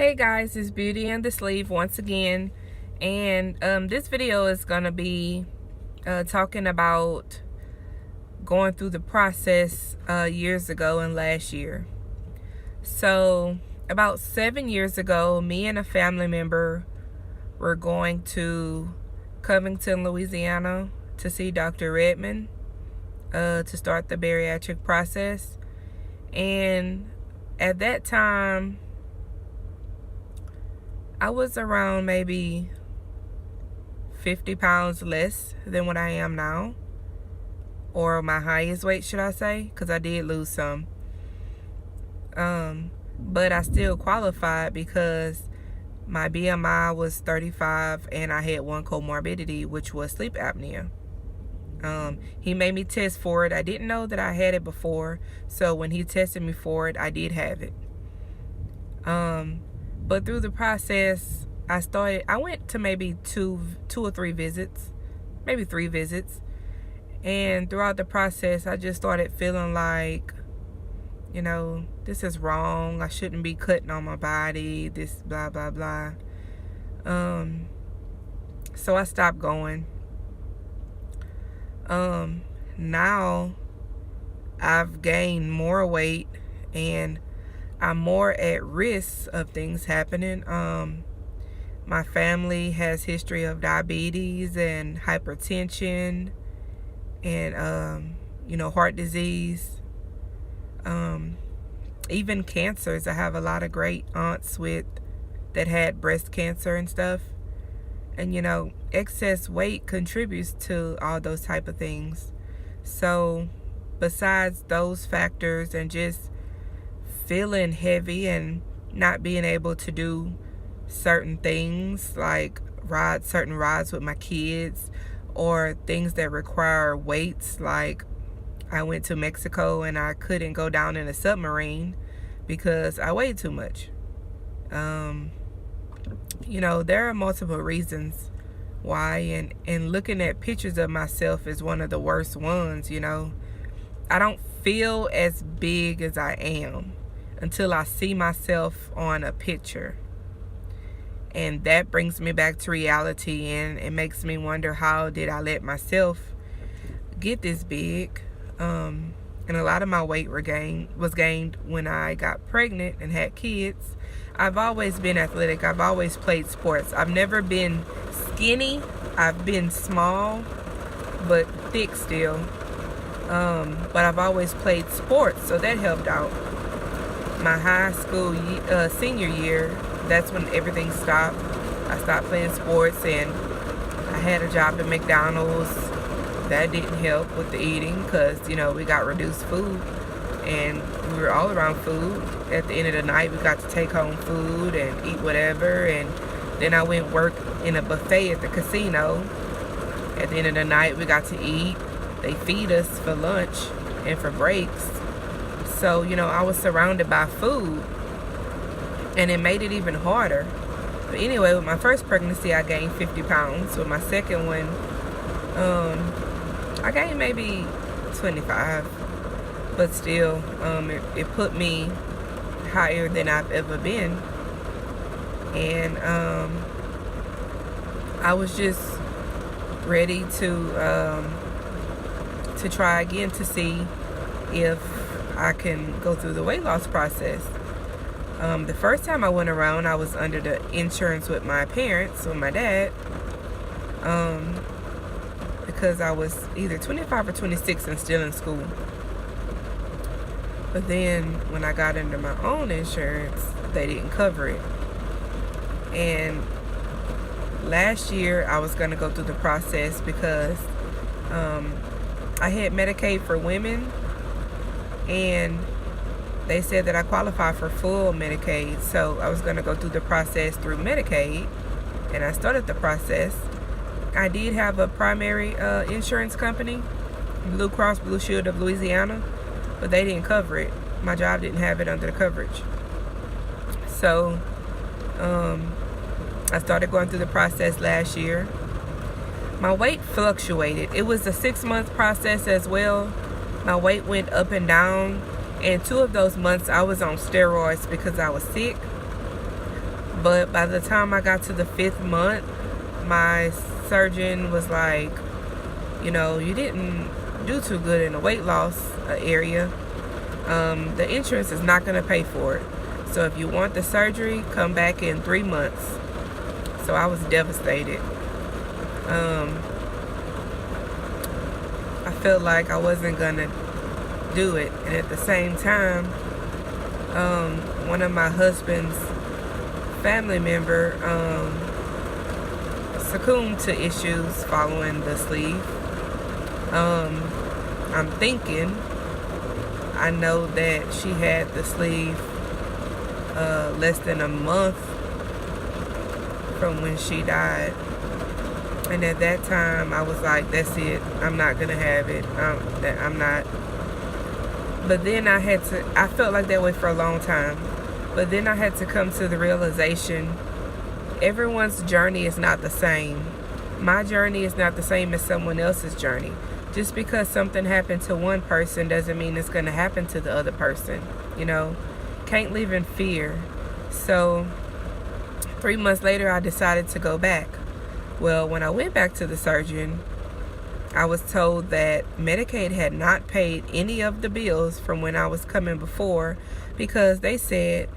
Hey guys, it's Beauty and the Sleeve once again, and this video is gonna be talking about going through the process years ago and last year. So about 7 years ago, me and a family member were going to Covington, Louisiana to see Dr. Redmond to start the bariatric process. And at that time, I was around maybe 50 pounds less than what I am now, or my highest weight, should I say, because I did lose some. But I still qualified because my BMI was 35 and I had one comorbidity, which was sleep apnea. He made me test for it. I didn't know that I had it before, so when he tested me for it, I did have it. But through the process, I went to maybe two or three visits, maybe 3 visits. And throughout the process, I just started feeling like, this is wrong. I shouldn't be cutting on my body, this blah, blah, blah. So I stopped going. Now I've gained more weight and I'm more at risk of things happening. My family has history of diabetes and hypertension and, heart disease. Even cancers. I have a lot of great aunts that had breast cancer and stuff. And, excess weight contributes to all those type of things. So besides those factors and just feeling heavy and not being able to do certain things like ride certain rides with my kids, or things that require weights, like I went to Mexico and I couldn't go down in a submarine because I weighed too much. There are multiple reasons why, and looking at pictures of myself is one of the worst ones. I don't feel as big as I am until I see myself on a picture. And that brings me back to reality, and it makes me wonder, how did I let myself get this big? And a lot of my weight was gained when I got pregnant and had kids. I've always been athletic. I've always played sports. I've never been skinny. I've been small, but thick still. But I've always played sports, so that helped out. My high school senior year, that's when everything stopped. I stopped playing sports and I had a job at McDonald's. That didn't help with the eating because, we got reduced food and we were all around food. At the end of the night, we got to take home food and eat whatever. And then I went work in a buffet at the casino. At the end of the night, we got to eat. They feed us for lunch and for breaks. So, I was surrounded by food, and it made it even harder. But anyway, with my first pregnancy, I gained 50 pounds. With my second one, I gained maybe 25. But still, it put me higher than I've ever been. And I was just ready to try again to see if I can go through the weight loss process. The first time I went around, I was under the insurance with my parents, with my dad, because I was either 25 or 26 and still in school. But then when I got under my own insurance, they didn't cover it. And last year I was going to go through the process because I had Medicaid for women, and they said that I qualify for full Medicaid. So I was going to go through the process through Medicaid, and I started the process. I did have a primary insurance company, Blue Cross Blue Shield of Louisiana, but they didn't cover it. My job didn't have it under the coverage. So I started going through the process last year. My weight fluctuated. It was a 6-month process as well. My weight went up and down, and 2 of those months I was on steroids because I was sick. But by the time I got to the 5th month, my surgeon was like, you know, you didn't do too good in the weight loss area. The insurance is not going to pay for it. So if you want the surgery, come back in 3 months. So I was devastated. I felt like I wasn't going to do it. And at the same time, one of my husband's family member succumbed to issues following the sleeve. I'm thinking, I know that she had the sleeve less than a month from when she died. And at that time, I was like, that's it. I'm not going to have it. I'm not. But then I felt like that way for a long time. But then I had to come to the realization, everyone's journey is not the same. My journey is not the same as someone else's journey. Just because something happened to one person doesn't mean it's going to happen to the other person. You know, can't live in fear. So 3 months later, I decided to go back. Well, when I went back to the surgeon, I was told that Medicaid had not paid any of the bills from when I was coming before, because they said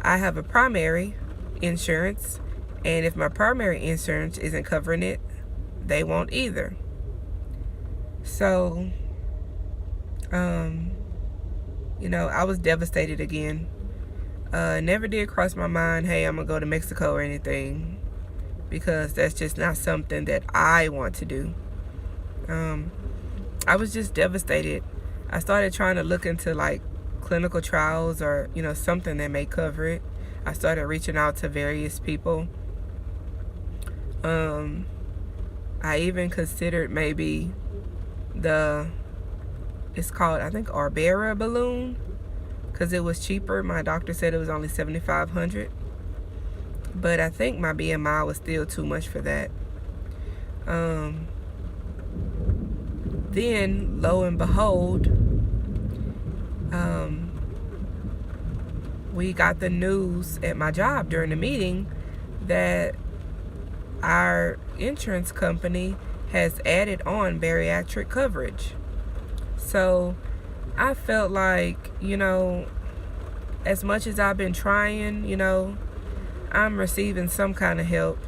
I have a primary insurance, and if my primary insurance isn't covering it, they won't either. So, you know, I was devastated again. Never did cross my mind, hey, I'm gonna go to Mexico or anything, because that's just not something that I want to do. I was just devastated. I started trying to look into like clinical trials or, you know, something that may cover it. I started reaching out to various people. I even considered maybe it's called, I think, Arbera balloon, because it was cheaper. My doctor said it was only $7,500, but I think my BMI was still too much for that. Then, lo and behold, we got the news at my job during the meeting that our insurance company has added on bariatric coverage. So I felt like, you know, as much as I've been trying, you know, I'm receiving some kind of help.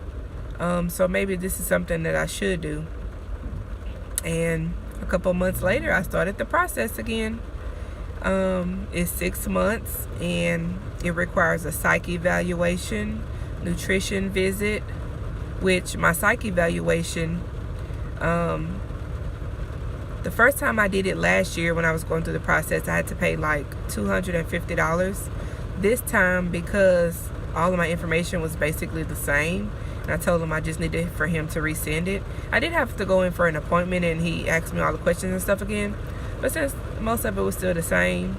So maybe this is something that I should do. And a couple months later, I started the process again. It's 6 months, and it requires a psych evaluation, nutrition visit, which my psych evaluation, the first time I did it last year when I was going through the process, I had to pay like $250. This time, because all of my information was basically the same, and I told him I just needed for him to resend it. I did have to go in for an appointment, and he asked me all the questions and stuff again. But since most of it was still the same,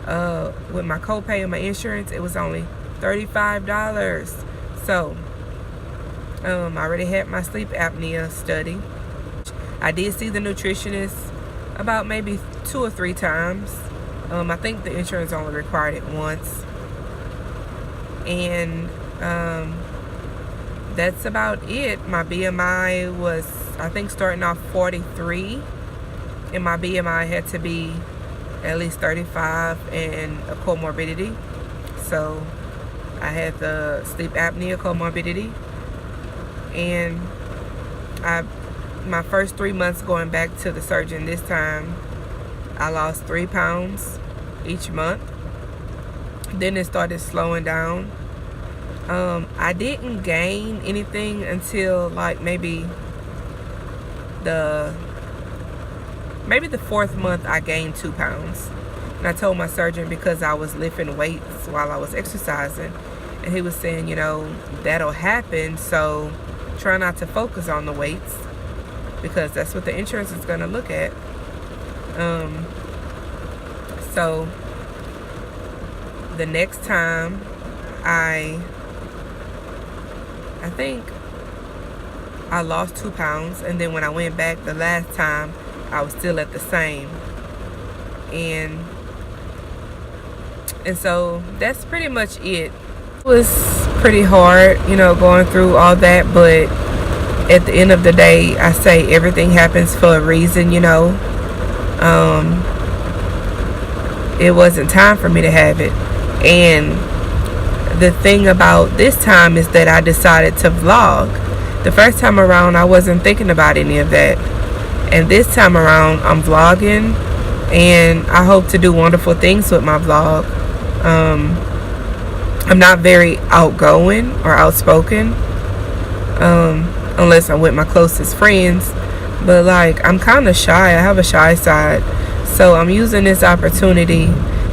with my copay and my insurance, it was only $35. So, I already had my sleep apnea study. I did see the nutritionist about maybe 2 or 3 times. I think the insurance only required it once. And that's about it. My BMI was, I think, starting off 43. And my BMI had to be at least 35 and a comorbidity. So I had the sleep apnea comorbidity. And my first 3 months going back to the surgeon this time, I lost 3 pounds each month. Then it started slowing down. I didn't gain anything until like maybe the 4th month. I gained 2 pounds. And I told my surgeon, because I was lifting weights while I was exercising, and he was saying, you know, that'll happen, so try not to focus on the weights, because that's what the insurance is going to look at. So the next time I think I lost 2 pounds, and then when I went back the last time, I was still at the same. And so that's pretty much it. was pretty hard, you know, going through all that, but at the end of the day, I say everything happens for a reason, you know. It wasn't time for me to have it. And the thing about this time is that I decided to vlog. The first time around, I wasn't thinking about any of that. And this time around, I'm vlogging, and I hope to do wonderful things with my vlog. I'm not very outgoing or outspoken, unless I'm with my closest friends. But like, I'm kind of shy. I have a shy side. So I'm using this opportunity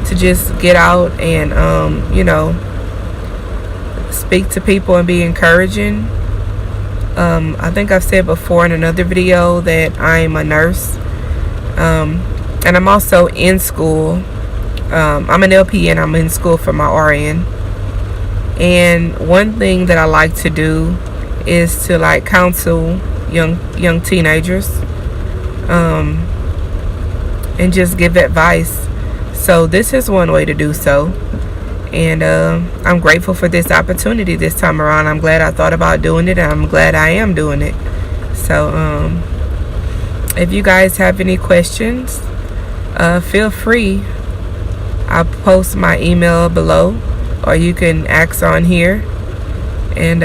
to just get out and, you know, speak to people and be encouraging. I think I've said before in another video that I'm a nurse. And I'm also in school. I'm an LPN. I'm in school for my RN. And one thing that I like to do is to like counsel young teenagers, and just give advice. So this is one way to do so. And I'm grateful for this opportunity this time around. I'm glad I thought about doing it, and I'm glad I am doing it. So if you guys have any questions, feel free. I'll post my email below, or you can ask on here. And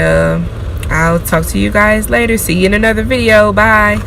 I'll talk to you guys later. See you in another video. Bye.